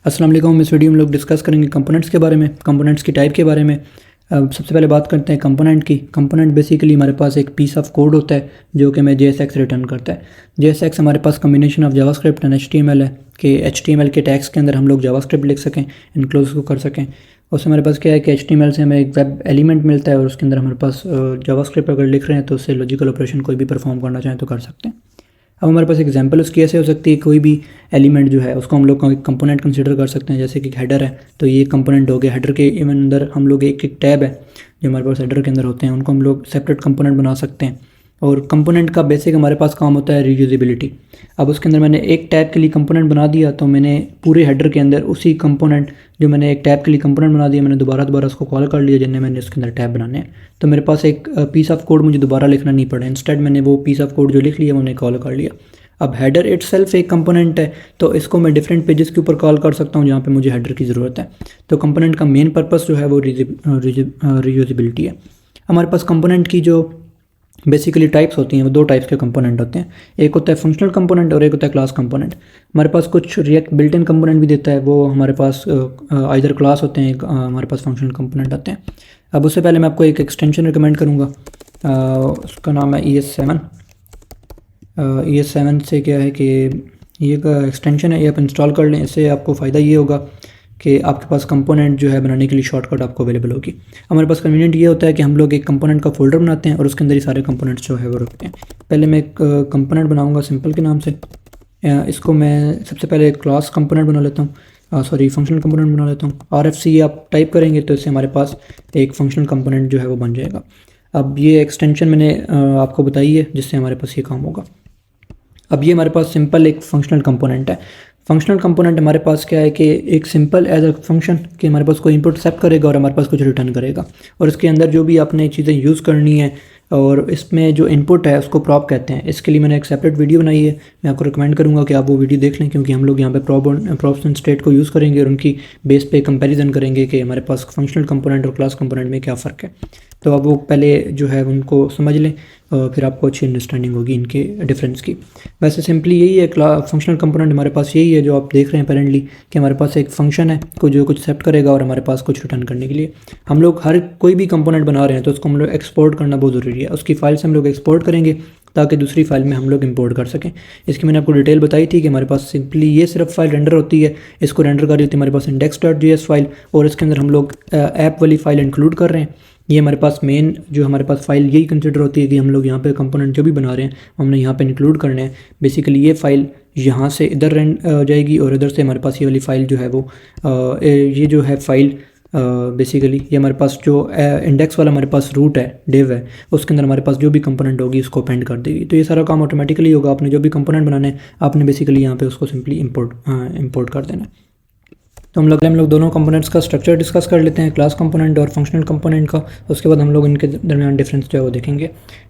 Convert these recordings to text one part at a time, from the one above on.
अस्सलाम वालेकुम। इस वीडियो में लोग डिस्कस करेंगे कंपोनेंट्स के बारे में, कंपोनेंट्स की टाइप के बारे में। सबसे पहले बात करते हैं कंपोनेंट की। कंपोनेंट बेसिकली हमारे पास एक पीस ऑफ कोड होता है जो कि हमें JSX रिटर्न करता है। JSX हमारे पास combination of JavaScript and HTML है कि HTML के टैग्स के अंदर हम लोग जावास्क्रिप्ट लिख सकें, इनक्लोज को कर सकें। उससे हमारे पास क्या है कि HTML से हमें एक वेब एलिमेंट मिलता है और उसके अंदर हमारे पास जावास्क्रिप्ट अगर लिख रहे हैं तो उससे लॉजिकल ऑपरेशन कोई भी परफॉर्म करना चाहें तो कर सकते हैं। अब हमारे पास एग्जांपल उसकी ऐसे हो सकती है, कोई भी एलिमेंट जो है उसको हम लोग कंपोनेंट कंसीडर कर सकते हैं। जैसे कि हेडर है तो ये कंपोनेंट हो गया। हेडर के इवन अंदर हम लोग एक एक टैब है जो हमारे पास हेडर के अंदर होते हैं, उनको हम लोग सेपरेट कंपोनेंट बना सकते हैं। और कंपोनेंट का बेसिक हमारे पास काम होता है रीयूजेबिलिटी। अब उसके अंदर मैंने एक टैब के लिए कंपोनेंट बना दिया तो मैंने पूरे हेडर के अंदर उसी कंपोनेंट जो मैंने एक टैब के लिए कंपोनेंट बना दिया, मैंने दोबारा उसको कॉल कर लिया जिन्हें मैंने उसके अंदर टैब बनाने हैं। तो मेरे पास एक पीस ऑफ कोड मुझे दोबारा लिखना नहीं पड़ा, इंस्टेड मैंने वो पीस ऑफ कोड जो लिख लिया मैंने कॉल कर लिया। अब हेडर इटसेल्फ एक कंपोनेंट है तो इसको मैं डिफरेंट पेजेस के ऊपर कॉल कर सकता हूँ जहाँ पे मुझे हेडर की ज़रूरत है। तो कंपोनेंट का मेन पर्पस जो है वो रीयूजेबिलिटी है। हमारे पास कंपोनेंट की जो बेसिकली टाइप्स होती हैं वो दो टाइप्स के कंपोनेंट होते हैं। एक होता है फंक्शनल कंपोनेंट और एक होता है क्लास कंपोनेंट। हमारे पास कुछ रिएक्ट बिल्ट इन कंपोनेंट भी देता है, वो हमारे पास आइदर क्लास होते हैं, हमारे पास फंक्शनल कंपोनेंट होते हैं। अब उससे पहले मैं आपको एक एक्सटेंशन रिकमेंड करूँगा, उसका नाम है ES7। ES7 से क्या है कि ये का एक्सटेंशन है, ये आप इंस्टॉल कर लें। इससे आपको फ़ायदा ये होगा कि आपके पास कंपोनेंट जो है बनाने के लिए शॉर्टकट आपको अवेलेबल होगी। हमारे पास कन्वीनियंट ये होता है कि हम लोग एक कंपोनेंट का फोल्डर बनाते हैं और उसके अंदर ही सारे कंपोनेंट्स जो है वो रखते हैं। पहले मैं एक कंपोनेंट बनाऊंगा सिंपल के नाम से। इसको मैं सबसे पहले क्लास कंपोनेंट बना लेता हूँ, सॉरी फंक्शनल कंपोनेंट बना लेता हूँ। RFC आप टाइप करेंगे तो इससे हमारे पास एक फंक्शनल कंपोनेंट जो है वो बन जाएगा। अब ये एक्सटेंशन मैंने आपको बताई है जिससे हमारे पास ये काम होगा। अब ये हमारे पास सिंपल एक फंक्शनल कंपोनेंट है। फंक्शनल कंपोनेंट हमारे पास क्या है कि एक सिंपल एज अ फंक्शन कि हमारे पास कोई इनपुट एक्सेप्ट करेगा और हमारे पास कुछ रिटर्न करेगा, और इसके अंदर जो भी आपने चीज़ें यूज़ करनी है और इसमें जो इनपुट है उसको प्रॉप कहते हैं। इसके लिए मैंने एक सेपरेट वीडियो बनाई है, मैं आपको रिकमेंड करूँगा कि आप वो वीडियो देख लें, क्योंकि हम लोग यहाँ पे प्रॉप्स एंड स्टेट को यूज़ करेंगे और उनकी बेस पे कंपैरिजन करेंगे कि हमारे पास फंक्शनल कंपोनेंट और क्लास कंपोनेंट में क्या फ़र्क है। तो अब वो पहले जो है उनको समझ लें और फिर आपको अच्छी अंडरस्टैंडिंग होगी इनके डिफरेंस की। वैसे सिंपली यही है, फंक्शनल कंपोनेंट हमारे पास यही है जो आप देख रहे हैं अपेरेंटली कि हमारे पास एक फंक्शन है को जो कुछ एक्सेप्ट करेगा और हमारे पास कुछ रिटर्न करने के लिए हम लोग हर कोई भी कंपोनेंट बना रहे हैं तो उसको हम लोग एक्सपोर्ट करना बहुत ज़रूरी है। उसकी फाइल से हम लोग एक्सपोर्ट करेंगे ताकि दूसरी फाइल में हम लोग इंपोर्ट कर सकें। इसकी मैंने आपको डिटेल बताई थी कि हमारे पास सिंपली ये सिर्फ फाइल रेंडर होती है, इसको रेंडर कर रही होती है हमारे पास index.js फाइल, और इसके अंदर हम लोग ऐप वाली फाइल इंक्लूड कर रहे हैं। ये हमारे पास मेन जो हमारे पास फाइल यही कंसिडर होती है कि हम लोग यहाँ पे कंपोनेंट जो भी बना रहे हैं हमने यहाँ पे इंक्लूड करने हैं। बेसिकली ये फाइल यहाँ से इधर रन जाएगी और इधर से हमारे पास ये वाली फाइल जो है वो ये जो है फाइल बेसिकली ये हमारे पास जो इंडेक्स वाला हमारे पास रूट है, डिव है, उसके अंदर हमारे पास जो भी कंपोनेंट होगी उसको अपेंड कर देगी। तो ये सारा काम ऑटोमेटिकली होगा। आपने जो भी कंपोनेंट बनाने हैं आपने बेसिकली यहाँ पे उसको सिंपली इंपोर्ट कर देना है। तो हम लोग दोनों कंपोनेंट्स का स्ट्रक्चर डिस्कस कर लेते हैं, क्लास कंपोनेंट और फंक्शनल कंपोनेंट का। उसके बाद हम लोग इनके दरमियान डिफरेंस जो है वो देखेंगे।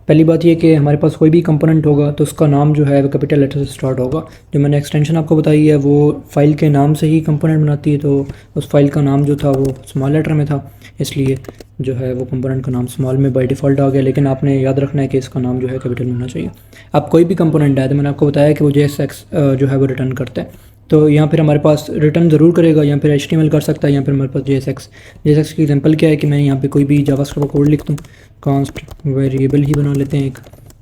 पहली बात ये कि हमारे पास कोई भी कंपोनेंट होगा तो उसका नाम जो है वो कैपिटल लेटर से स्टार्ट होगा। जो मैंने एक्सटेंशन आपको बताई है वो फाइल के नाम से ही कंपोनेंट बनाती है, तो उस फाइल का नाम जो था वो स्मॉल लेटर में था, इसलिए जो है वो कंपोनेंट का नाम स्मॉल में बाय डिफ़ॉल्ट आ गया। लेकिन आपने याद रखना है कि इसका नाम जो है कैपिटल में होना चाहिए। अब कोई भी कंपोनेंट है तो मैंने आपको बताया कि वो JSX जो है वो रिटर्न करता है। तो यहाँ फिर हमारे पास रिटर्न ज़रूर करेगा, यहाँ फिर HTML कर सकता है, यहाँ फिर हमारे पास JSX की एग्जांपल क्या है कि मैं यहाँ पे कोई भी जावास्क्रिप्ट कोड लिख दूँ, कांस्ट वेरिएबल ही बना लेते हैं एक,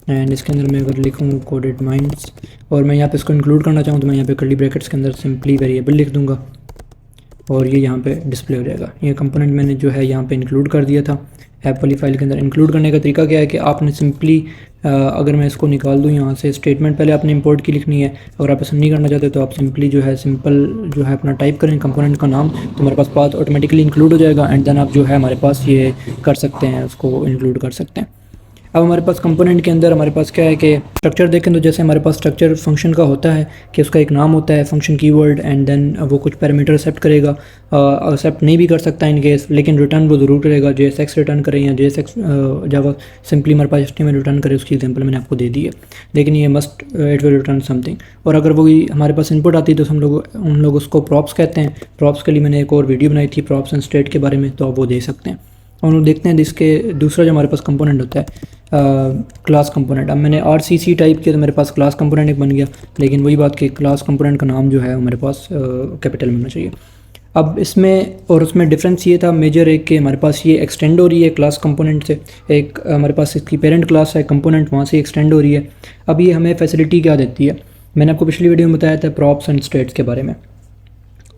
एंड इसके अंदर मैं अगर लिखूँ कोडेड माइंड्स और मैं यहाँ पे इसको इंक्लूड करना चाहूँ तो मैं यहाँ पे कर्ली ब्रैकेट्स के अंदर सिंपली वेरिएबल लिख दूँगा और ये यहाँ पे डिस्प्ले हो जाएगा। ये कंपोनेंट मैंने जो है यहाँ पे इंक्लूड कर दिया था ऐप वाली फाइल के अंदर। इंक्लूड करने का तरीका क्या है कि आपने सिंपली अगर मैं इसको निकाल दूँ यहाँ से, स्टेटमेंट पहले आपने इंपोर्ट की लिखनी है। अगर आप ऐसा नहीं करना चाहते तो आप सिंपली जो है सिंपल जो है अपना टाइप करें कंपोनेंट का नाम, तो हमारे पास पाथ ऑटोमेटिकली इंक्लूड हो जाएगा एंड देन आप जो है हमारे पास ये कर सकते हैं, उसको इंक्लूड कर सकते हैं। अब हमारे पास कंपोनेंट के अंदर हमारे पास क्या है कि स्ट्रक्चर देखें तो जैसे हमारे पास स्ट्रक्चर फंक्शन का होता है कि उसका एक नाम होता है फंक्शन कीवर्ड एंड देन वो कुछ पैरामीटर एक्सेप्ट करेगा, एक्सेप्ट नहीं भी कर सकता इन केस, लेकिन रिटर्न वो ज़रूर करेगा। JSX रिटर्न करे या JSX जावा सिंपली हमारे पास HTML रिटर्न करे, उसकी एग्जांपल मैंने आपको दे दी है। लेकिन ये must it will return something. और अगर वो हमारे पास इनपुट आती है तो हम लोग उसको प्रॉप्स कहते हैं। प्रॉप्स के लिए मैंने एक और वीडियो बनाई थी प्रॉप्स एंड स्टेट के बारे में, तो आप वो दे सकते हैं। और देखते हैं इसके दूसरा जो हमारे पास कंपोनेंट होता है क्लास कंपोनेंट। अब मैंने RCC टाइप किया तो मेरे पास क्लास कंपोनेंट एक बन गया, लेकिन वही बात कि क्लास कंपोनेंट का नाम जो है हमारे पास कैपिटल में होना चाहिए। अब इसमें और उसमें डिफरेंस ये था मेजर एक कि हमारे पास ये एक्सटेंड हो रही है क्लास कंपोनेंट से, एक हमारे पास इसकी पेरेंट क्लास है कंपोनेंट, वहाँ से एक्सटेंड हो रही है। अब ये हमें फैसिलिटी क्या देती है, मैंने आपको पिछली वीडियो में बताया था प्रॉप्स एंड स्टेट्स के बारे में।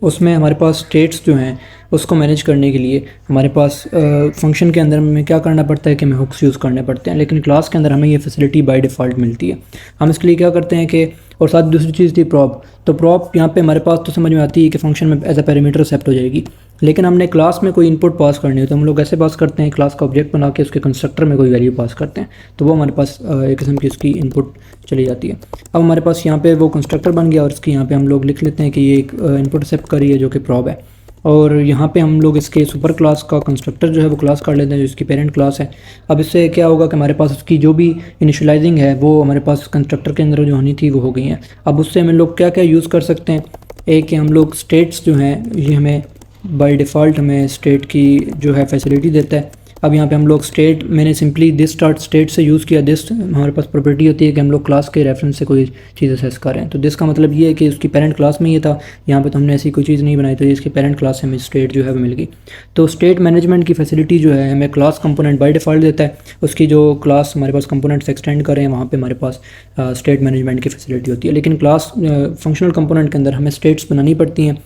उसमें हमारे पास स्टेट्स जो हैं उसको मैनेज करने के लिए हमारे पास फंक्शन के अंदर में क्या करना पड़ता है कि हमें हुक्स यूज़ करने पड़ते हैं, लेकिन क्लास के अंदर हमें ये फैसिलिटी बाय डिफ़ॉल्ट मिलती है। हम इसके लिए क्या करते हैं कि, और साथ दूसरी चीज़ थी प्रॉप, तो प्रॉप यहाँ पे हमारे पास तो समझ में आती है कि फंक्शन में एज अ पैरामीटर एक्सेप्ट हो जाएगी, लेकिन हमने क्लास में कोई इनपुट पास करनी हो तो हम लोग ऐसे पास करते हैं, क्लास का ऑब्जेक्ट बना के उसके कंस्ट्रक्टर में कोई वैल्यू पास करते हैं, तो वो हमारे पास एक किस्म की उसकी इनपुट चली जाती है। अब हमारे पास यहाँ पे वो कंस्ट्रक्टर बन गया और इसकी यहाँ पे हम लोग लिख लेते हैं कि ये एक इनपुट एक्सेप्ट कर रही है जो कि प्रॉप है, और यहाँ पे हम लोग इसके सुपर क्लास का कंस्ट्रक्टर जो है वो क्लास कर लेते हैं जो इसकी पेरेंट क्लास है। अब इससे क्या होगा कि हमारे पास उसकी जो भी इनिशियलाइजिंग है वो हमारे पास कंस्ट्रक्टर के अंदर जो होनी थी वो हो गई है। अब उससे हम लोग क्या क्या यूज़ कर सकते हैं, एक कि हम लोग स्टेट्स जो हैं ये हमें बाय डिफ़ॉल्ट हमें स्टेट की जो है फैसिलिटी देता है। अब यहाँ पे हम लोग स्टेट, मैंने सिंपली दिस स्टार्ट स्टेट से यूज़ किया। दिस हमारे पास प्रॉपर्टी होती है कि हम लोग क्लास के रेफरेंस से कोई चीज़ असेस कर रहे हैं, तो दिस का मतलब ये है कि उसकी पेरेंट क्लास में ये था, यहाँ पे तो हमने ऐसी कोई चीज़ नहीं बनाई, तो इसकी पेरेंट क्लास से हमें स्टेट जो है वो मिल गई। तो स्टेट मैनेजमेंट की फैसिलिटी जो है हमें क्लास कंपोनेंट बाय डिफ़ॉल्ट देता है, उसकी जो क्लास हमारे पास कंपोनेंट्स एक्सटेंड कर रहे हैं वहाँ पर हमारे पास स्टेट मैनेजमेंट की फैसिलिटी होती है। लेकिन क्लास फंक्शनल कंपोनेंट के अंदर हमें स्टेट्स बनानी पड़ती हैं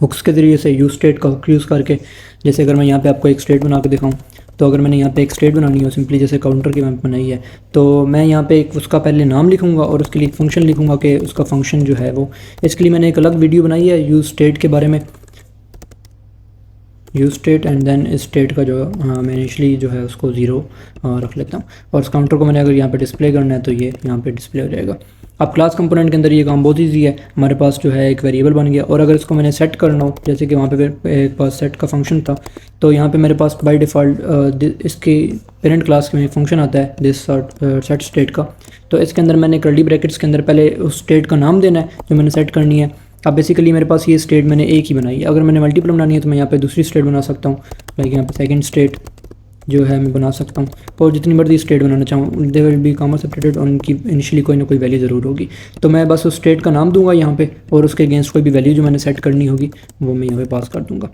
हुक्स के ज़रिए से, यूज़ स्टेट का हुक यूज़ करके। जैसे अगर मैं यहाँ पे आपको एक स्टेट बना के दिखाऊँ, तो अगर मैंने यहाँ पे एक स्टेट बनानी हो सिंपली जैसे काउंटर की मैंने बनाई है, तो मैं यहाँ पे एक उसका पहले नाम लिखूँगा और उसके लिए फंक्शन लिखूँगा कि उसका फंक्शन जो है वो, इसके लिए मैंने एक अलग वीडियो बनाई है यूज़ स्टेट के बारे में, use state and then state का जो मैं इनिशली जो है उसको 0 रख लेता हूँ, और उस काउंटर को मैंने अगर यहाँ पे डिस्प्ले करना है तो ये यहाँ पे डिस्प्ले हो जाएगा। अब क्लास कंपोनेंट के अंदर ये काम बहुत ईजी है, हमारे पास जो है एक वेरिएबल बन गया, और अगर इसको मैंने सेट करना हो, जैसे कि वहाँ पे एक पास सेट का फंक्शन था, तो यहाँ पे मेरे पास बाय डिफ़ॉल्ट इसके पेरेंट क्लास में फंक्शन आता है दिस सेट स्टेट का, तो इसके अंदर मैंने कर्ली ब्रैकेट्स के अंदर पहले उस स्टेट का नाम देना है जो मैंने सेट करनी है। अब बेसिकली मेरे पास ये स्टेट मैंने एक ही बनाई है, अगर मैंने मल्टीपल बनानी है तो मैं यहाँ पे दूसरी स्टेट बना सकता हूँ, लाइक यहाँ पे सेकंड स्टेट जो है मैं बना सकता हूँ, और जितनी मर्जी स्टेट बनाना चाहूँ they will be comma separated, और उनकी इनिशियली कोई ना कोई वैल्यू ज़रूर होगी। तो मैं बस उस स्टेट का नाम दूंगा यहाँ पे, और उसके अगेंस्ट कोई भी वैल्यू जो मैंने सेट करनी होगी वो मैं यहाँ पे पास कर दूँगा,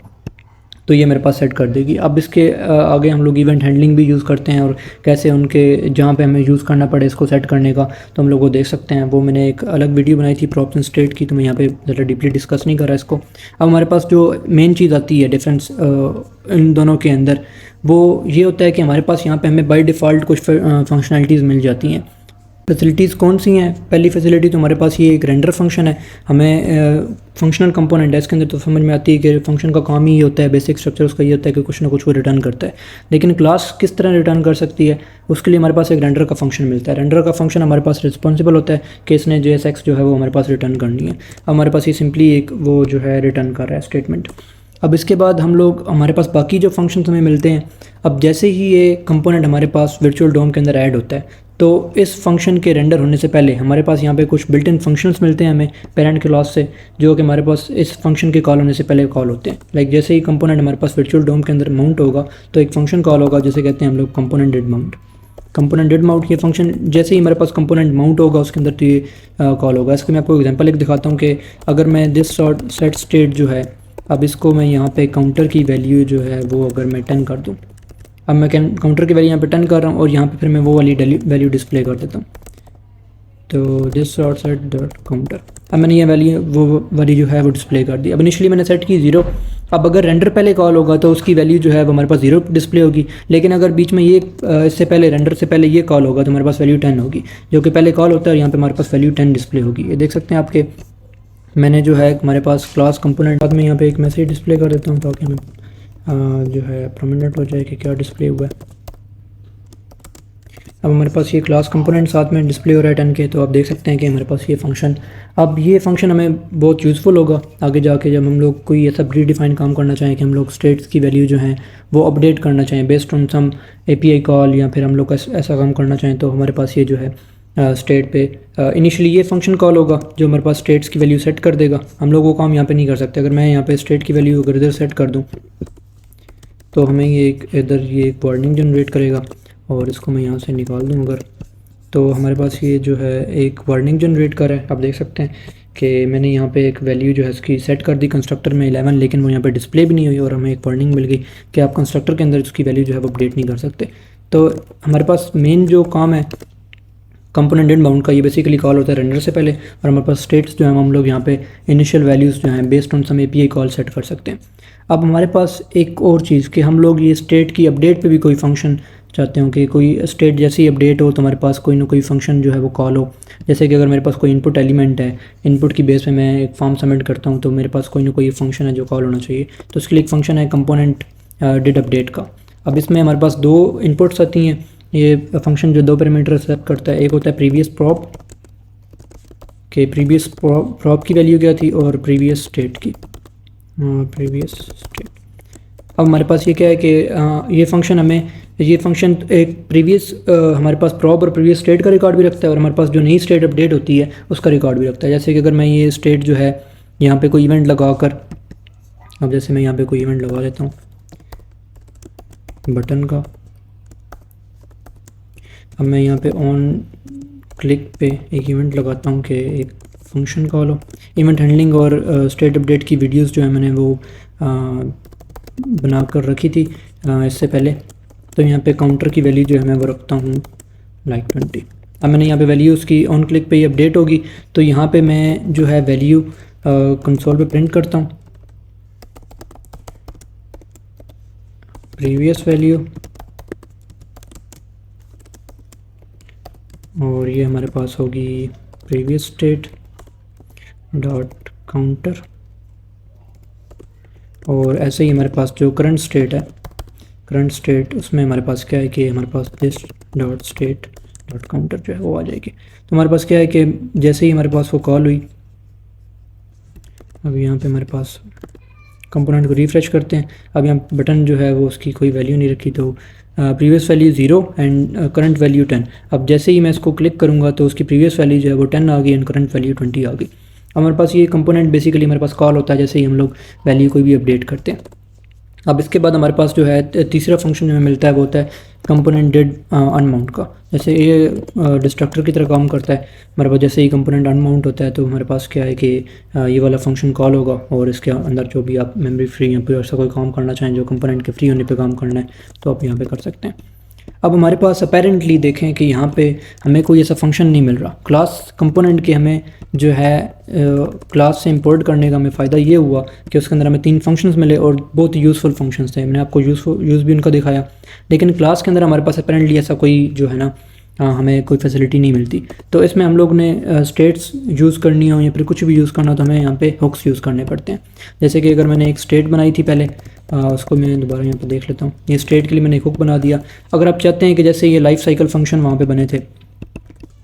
तो ये मेरे पास सेट कर देगी। अब इसके आगे हम लोग इवेंट हैंडलिंग भी यूज़ करते हैं, और कैसे उनके जहाँ पे हमें यूज़ करना पड़े इसको सेट करने का, तो हम लोग वो देख सकते हैं। वो मैंने एक अलग वीडियो बनाई थी प्रॉप्स एंड स्टेट की, तो मैं यहाँ पे ज़्यादा डीपली डिस्कस नहीं कर रहा इसको। अब हमारे पास जो मेन चीज़ आती है डिफरेंस इन दोनों के अंदर, वो ये होता है कि हमारे पास यहाँ पर हमें बाई डिफ़ॉल्ट कुछ फंक्शनलिटीज़ मिल जाती हैं। फैसिलिटीज़ कौन सी हैं? पहली फैसिलिटी तो हमारे पास ये एक रेंडर फंक्शन है, हमें फंक्शनल कंपोनेंट है इसके अंदर, तो समझ में आती है कि फंक्शन का काम ही ये होता है, बेसिक स्ट्रक्चर उसका ये होता है कि कुछ ना कुछ वो रिटर्न करता है। लेकिन क्लास किस तरह रिटर्न कर सकती है, उसके लिए हमारे पास एक रेंडर का फंक्शन मिलता है। रेंडर का फंक्शन हमारे पास रिस्पॉन्सिबल होता है कि इसने JSX जो है वो हमारे पास रिटर्न करनी है। हमारे पास ये सिंपली एक वो जो है रिटर्न कर रहा है स्टेटमेंट। अब इसके बाद हम लोग, हमारे पास बाकी जो फंक्शन हमें मिलते हैं, अब जैसे ही ये कंपोनेंट हमारे पास वर्चुअल डोम के अंदर ऐड होता है, तो इस फंक्शन के रेंडर होने से पहले हमारे पास यहाँ पे कुछ बिल्ट इन फंक्शंस मिलते हैं हमें पेरेंट क्लास से, जो कि हमारे पास इस फंक्शन के कॉल होने से पहले कॉल होते हैं। लाइक जैसे ही कंपोनेंट हमारे पास वर्चुअल डोम के अंदर माउंट होगा तो एक फंक्शन कॉल होगा, जैसे कहते हैं हम लोग component did mount. Component did mount ये फंक्शन जैसे ही हमारे पास कंपोनेंट माउंट होगा उसके अंदर तो ये कॉल होगा। इसको मैं आपको एग्जांपल एक दिखाता हूँ कि अगर मैं दिस सेट स्टेट जो है, अब इसको मैं यहाँ पे काउंटर की वैल्यू जो है वो अगर मैं 10 कर दूँ, अब मैं काउंटर की वैल्यू यहाँ पे 10 कर रहा हूँ, और यहाँ पे फिर मैं वो वाली वैल्यू डिस्प्ले कर देता हूँ, तो this dot set dot counter. अब मैंने ये वैल्यू वो वाली जो है वो डिस्प्ले कर दी। अब इनिशियली मैंने सेट की 0। अब अगर रेंडर पहले कॉल होगा तो उसकी वैल्यू जो है वो हमारे पास 0 डिस्प्ले होगी, लेकिन अगर बीच में ये इससे पहले रेंडर से पहले ये कॉल होगा तो हमारे पास वैल्यू 10 होगी, जो कि पहले कॉल होता है, और यहाँ पे हमारे पास वैल्यू 10 डिस्प्ले होगी। ये देख सकते हैं आपके, मैंने जो है हमारे पास क्लास कंपोनेंट बाद में यहाँ पे एक मैसेज डिस्प्ले कर देता हूँ ताकि हमें जो है प्रोमिनेंट हो जाए कि क्या डिस्प्ले हुआ है। अब हमारे पास ये क्लास कंपोनेंट साथ में डिस्प्ले हो रहा है 10 के, तो आप देख सकते हैं कि हमारे पास ये फंक्शन, अब ये फंक्शन हमें बहुत यूज़फुल होगा आगे जाके जब हम लोग कोई ऐसा प्री डिफाइन काम करना चाहें कि हम लोग स्टेट्स की वैल्यू जो हैं वो अपडेट करना चाहें based on some API call, या फिर हम लोग ऐसा काम करना चाहें, तो हमारे पास ये जो है स्टेट पे इनिशियली ये फंक्शन कॉल होगा जो हमारे पास स्टेट्स की वैल्यू सेट कर देगा। हम लोग वो काम यहाँ पे नहीं कर सकते। अगर मैं यहाँ पे स्टेट की वैल्यू अगर इधर सेट कर दूँ तो हमें ये इधर ये एक वार्निंग जनरेट करेगा और इसको मैं यहाँ से निकाल दूँ अगर, तो हमारे पास ये जो है एक वार्निंग जनरेट कर रहा है। आप देख सकते हैं कि मैंने यहाँ पे एक वैल्यू जो है उसकी सेट कर दी कंस्ट्रक्टर में 11, लेकिन वो यहाँ पे डिस्प्ले भी नहीं हुई और हमें एक वार्निंग मिल गई कि आप कंस्ट्रक्टर के अंदर उसकी वैल्यू जो है वो अपडेट नहीं कर सकते। तो हमारे पास मेन जो काम है कंपोनेंट इनबाउंड का, ये बेसिकली कॉल होता है रेंडर से पहले, और हमारे पास स्टेट्स जो है हम लोग यहाँ पे इनिशियल वैल्यूज़ जो हैं based on some API call set कर सकते हैं। अब हमारे पास एक और चीज़ कि हम लोग ये स्टेट की अपडेट पे भी कोई फंक्शन चाहते हो कि कोई स्टेट जैसी अपडेट हो तो हमारे पास कोई ना कोई फंक्शन जो है वो कॉल हो। जैसे कि अगर मेरे पास कोई इनपुट एलिमेंट है, इनपुट की बेस पे मैं एक फॉर्म सबमिट करता हूँ, तो मेरे पास कोई ना कोई फंक्शन है जो कॉल होना चाहिए। तो उसके लिए एक फंक्शन है कंपोनेंट डिड अपडेट का। अब इसमें हमारे पास दो इनपुट्स आती हैं। ये फंक्शन जो दो पैरामीटर एक्सेप्ट करता है, एक होता है प्रीवियस प्रॉप के प्रीवियस प्रॉप की वैल्यू क्या थी और प्रीवियस स्टेट की प्रीवियस स्टेट। अब हमारे पास ये क्या है कि ये फंक्शन हमें ये फंक्शन एक प्रीवियस हमारे पास प्रॉप और प्रीवियस स्टेट का रिकॉर्ड भी रखता है और हमारे पास जो नई स्टेट अपडेट होती है उसका रिकॉर्ड भी रखता है। जैसे कि अगर मैं ये स्टेट जो है यहाँ पे कोई इवेंट लगा कर, अब जैसे मैं यहाँ पे कोई इवेंट लगा लेता हूँ बटन का, अब मैं यहाँ पे ऑन क्लिक पे एक इवेंट लगाता हूँ कि एक फंक्शन कॉल हो। इवेंट हैंडलिंग और स्टेट अपडेट की वीडियोस जो है मैंने वो बना कर रखी थी इससे पहले। तो यहाँ पे काउंटर की वैल्यू जो है मैं वो रखता हूँ लाइक 20। अब मैंने यहाँ पे वैल्यू उसकी ऑन क्लिक पे ही अपडेट होगी, तो यहाँ पे मैं जो है वैल्यू कंसोल पे प्रिंट करता हूँ प्रीवियस वैल्यू, और ये हमारे पास होगी प्रीवियस स्टेट डॉट काउंटर, और ऐसे ही हमारे पास जो करंट स्टेट है, करंट स्टेट उसमें हमारे पास क्या है कि हमारे पास this dot state dot counter जो है वो आ जाएगी। तो हमारे पास क्या है कि जैसे ही हमारे पास वो कॉल हुई, अब यहाँ पे हमारे पास कंपोनेंट को रिफ़्रेश करते हैं। अब यहाँ बटन जो है वो उसकी कोई वैल्यू नहीं रखी, तो previous value 0 and current value 10। अब जैसे ही मैं इसको क्लिक करूँगा तो उसकी प्रीवियस वैल्यू जो है वो 10 आ गई एंड करंट वैल्यू 20 आ गई। हमारे पास ये कंपोनेंट बेसिकली हमारे पास कॉल होता है जैसे ही हम लोग वैल्यू कोई भी अपडेट करते हैं। अब इसके बाद हमारे पास जो है तीसरा फंक्शन जो हमें मिलता है वो होता है कंपोनेंट डिड अनमाउंट का। जैसे ये डिस्ट्रक्टर की तरह काम करता है। हमारे पास जैसे ही कंपोनेंट अनमाउंट होता है तो हमारे पास क्या है कि ये वाला फंक्शन कॉल होगा और इसके अंदर जो भी आप मेमोरी फ्री या फिर ऐसा कोई काम करना चाहें जो कंपोनेंट के फ्री होने पे काम करना है तो आप यहाँ पे कर सकते हैं। अब हमारे पास अपेरेंटली देखें कि यहाँ पे हमें कोई ऐसा फंक्शन नहीं मिल रहा। क्लास कंपोनेंट के हमें जो है क्लास से इंपोर्ट करने का हमें फ़ायदा ये हुआ कि उसके अंदर हमें 3 फंक्शंस मिले और बहुत यूज़फुल फंक्शंस थे। मैंने आपको यूज़ भी उनका दिखाया, लेकिन क्लास के अंदर हमारे पास अपेरेंटली ऐसा कोई जो है ना हमें कोई फैसिलिटी नहीं मिलती। तो इसमें हम लोग ने स्टेट्स यूज़ करनी हो या फिर कुछ भी यूज़ करना हो तो हमें यहाँ पे हुक्स यूज़ करने पड़ते हैं। जैसे कि अगर मैंने एक स्टेट बनाई थी पहले, उसको मैं दोबारा यहाँ पे देख लेता हूँ। ये स्टेट के लिए मैंने एक हुक बना दिया। अगर आप चाहते हैं कि जैसे ये लाइफ साइकिल फंक्शन वहाँ पे बने थे,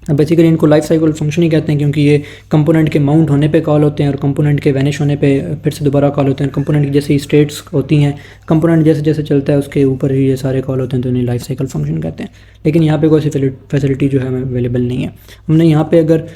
बेसिकली इनको लाइफ साइकिल फंक्शन ही कहते हैं क्योंकि ये कंपोनेंट के माउंट होने पे कॉल होते हैं और कंपोनेंट के वैनिश होने पे फिर से दोबारा कॉल होते हैं। कंपोनेंट की जैसे ही स्टेट्स होती हैं, कंपोनेंट जैसे जैसे चलता है उसके ऊपर ही ये सारे कॉल होते हैं, तो इन्हें लाइफ साइकिल फंक्शन कहते हैं। लेकिन यहाँ पे कोई ऐसी फैसिलिटी जो है हमें अवेलेबल नहीं है। हमने यहाँ पे अगर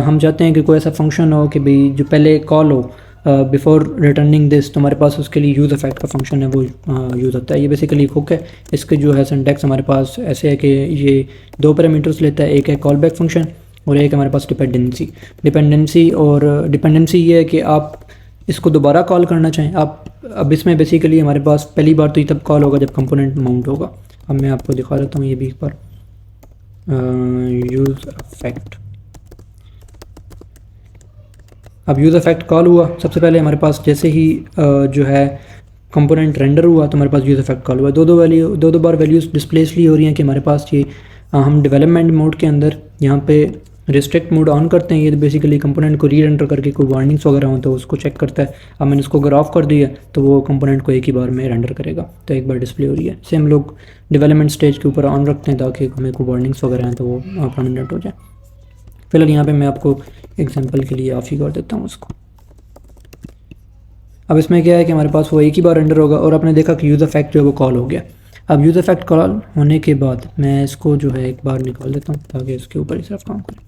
हम चाहते हैं कि कोई ऐसा फंक्शन हो कि भाई जो पहले कॉल हो बिफोर रिटर्निंग दिस, तो हमारे पास उसके लिए यूज़ इफेक्ट का फंक्शन है वो यूज़ होता है। ये बेसिकली हुक है। इसके जो है सिंटैक्स हमारे पास ऐसे है कि ये 2 पैरामीटर्स लेता है, एक है कॉल बैक फंक्शन और एक हमारे पास डिपेंडेंसी। और डिपेंडेंसी ये है कि आप इसको दोबारा कॉल करना चाहें आप। अब इसमें बेसिकली हमारे पास पहली बार तो ये तब कॉल होगा जब कंपोनेंट माउंट होगा। अब मैं आपको दिखा देता हूँ ये भी एक बार, यूज़ इफेक्ट। अब यूज़ इफेक्ट कॉल हुआ, सबसे पहले हमारे पास जैसे ही जो है कंपोनेंट रेंडर हुआ तो हमारे पास यूज़ इफेक्ट कॉल हुआ। दो बार वैल्यूज़ डिस्प्ले इसलिए हो रही हैं कि हमारे पास ये हम डेवलपमेंट मोड के अंदर यहाँ पे रिस्ट्रिक्ट मोड ऑन करते हैं। ये बेसिकली कंपोनेंट को री रेंडर करके कोई वार्निंग्स वगैरह हो तो उसको चेक करता है। अब मैंने उसको अगर ऑफ कर दिया तो वो कंपोनेंट को एक ही बार में रेंडर करेगा, तो एक बार डिस्प्ले हो रही है। सेम लोग डेवलपमेंट स्टेज के ऊपर ऑन रखते हैं ताकि हमें कोई वार्निंग्स वगैरह हैं तो वो परमानेंट हो जाए। फिलहाल यहाँ पे मैं आपको एग्जांपल के लिए ऑफ ही कर देता हूँ उसको। अब इसमें क्या है कि हमारे पास वो एक ही बार रेंडर होगा और आपने देखा कि यूज़ इफेक्ट जो है वो कॉल हो गया। अब यूज़ इफेक्ट कॉल होने के बाद मैं इसको जो है एक बार निकाल देता हूँ ताकि इसके ऊपर ही सिर्फ काम करें।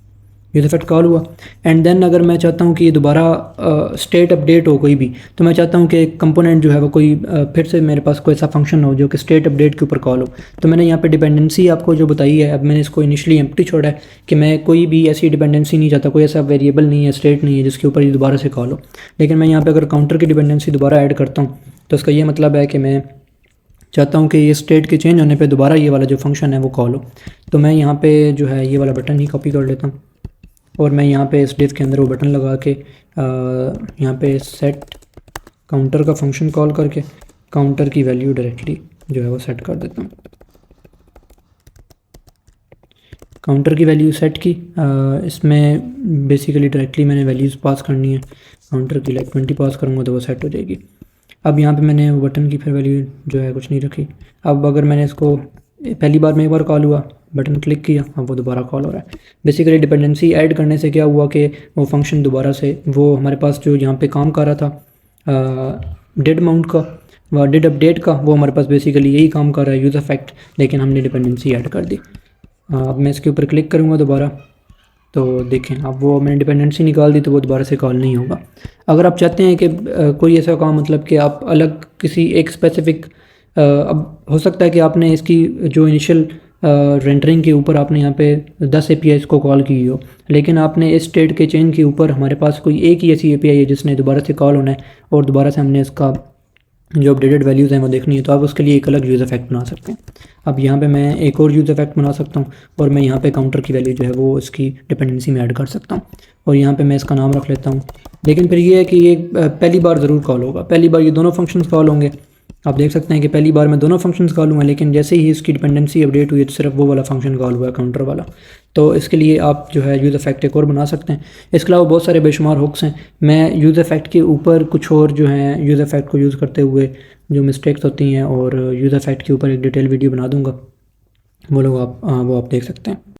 यूज़ इफेक्ट कॉल हुआ। एंड देन अगर मैं चाहता हूँ कि ये दोबारा स्टेट अपडेट हो कोई भी, तो मैं चाहता हूँ कि कंपोनेंट जो है वो कोई फिर से मेरे पास कोई ऐसा फंक्शन हो जो कि स्टेट अपडेट के ऊपर कॉल हो। तो मैंने यहाँ पे डिपेंडेंसी आपको जो बताई है, अब मैंने इसको इनिशियली एम्प्टी छोड़ा है कि मैं कोई भी ऐसी डिपेंडेंसी नहीं चाहता, कोई ऐसा वेरिएबल नहीं है, स्टेट नहीं है जिसके ऊपर ये दोबारा से कॉल हो। लेकिन मैं यहाँ पर अगर काउंटर की डिपेंडेंसी दोबारा ऐड करता हूँ तो उसका ये मतलब है कि मैं चाहता हूँ कि ये स्टेट के चेंज होने पे दोबारा ये वाला जो फंक्शन है वो कॉल हो। तो मैं यहाँ पे जो है ये वाला बटन ही कॉपी कर लेता हूँ और मैं यहाँ पे इस डिव के अंदर वो बटन लगा के यहाँ पे सेट काउंटर का फंक्शन कॉल करके काउंटर की वैल्यू डायरेक्टली जो है वो सेट कर देता हूँ। काउंटर की वैल्यू सेट की, इसमें बेसिकली डायरेक्टली मैंने वैल्यूज़ पास करनी है। काउंटर की लाइक 20 पास करूँगा तो वो सेट हो जाएगी। अब यहाँ पे मैंने वो बटन की फिर वैल्यू जो है कुछ नहीं रखी। अब अगर मैंने इसको पहली बार में एक बार कॉल हुआ, बटन क्लिक किया, अब वो दोबारा कॉल हो रहा है। बेसिकली डिपेंडेंसी ऐड करने से क्या हुआ कि वो फंक्शन दोबारा से वो हमारे पास जो यहाँ पे काम कर रहा था डेड माउंट का व डेड अपडेट का, वो हमारे पास बेसिकली यही काम कर रहा है यूज़ इफेक्ट, लेकिन हमने डिपेंडेंसी ऐड कर दी। अब मैं इसके ऊपर क्लिक करूँगा दोबारा, तो देखें अब वो मैंने डिपेंडेंसी निकाल दी तो वो दोबारा से कॉल नहीं होगा। अगर आप चाहते हैं कि कोई ऐसा काम मतलब कि आप अलग किसी एक स्पेसिफिक अब हो सकता है कि आपने इसकी जो इनिशियल रेंडरिंग के ऊपर आपने यहाँ पे 10 APIs को कॉल की हो, लेकिन आपने इस स्टेट के चेन के ऊपर हमारे पास कोई एक ही ऐसी API है जिसने दोबारा से कॉल होना है और दोबारा से हमने इसका जो अपडेटेड वैल्यूज़ हैं वो देखनी है, तो आप उसके लिए एक अलग यूज़ इफेक्ट बना सकते हैं। अब यहाँ पे मैं एक और यूज़ इफेक्ट बना सकता हूँ और मैं यहाँ पे काउंटर की वैल्यू जो है वो इसकी डिपेंडेंसी में ऐड कर सकता हूँ और यहाँ पे मैं इसका नाम रख लेता हूँ। लेकिन फिर ये है कि ये पहली बार ज़रूर कॉल होगा, पहली बार ये दोनों फंक्शंस कॉल होंगे। आप देख सकते हैं कि पहली बार मैं दोनों फंक्शंस कॉल हुआ, लेकिन जैसे ही इसकी डिपेंडेंसी अपडेट हुई तो सिर्फ वो वाला फंक्शन कॉल हुआ है, काउंटर वाला। तो इसके लिए आप जो है यूज़ इफेक्ट एक और बना सकते हैं। इसके अलावा बहुत सारे बेशुमार हुक्स हैं। मैं यूज़ इफेक्ट के ऊपर कुछ और जो है यूज़ इफेक्ट को यूज़ करते हुए जो मिस्टेक्स होती हैं और यूज़ इफेक्ट के ऊपर एक डिटेल वीडियो बना दूंगा, वो लोग आप वो आप देख सकते हैं।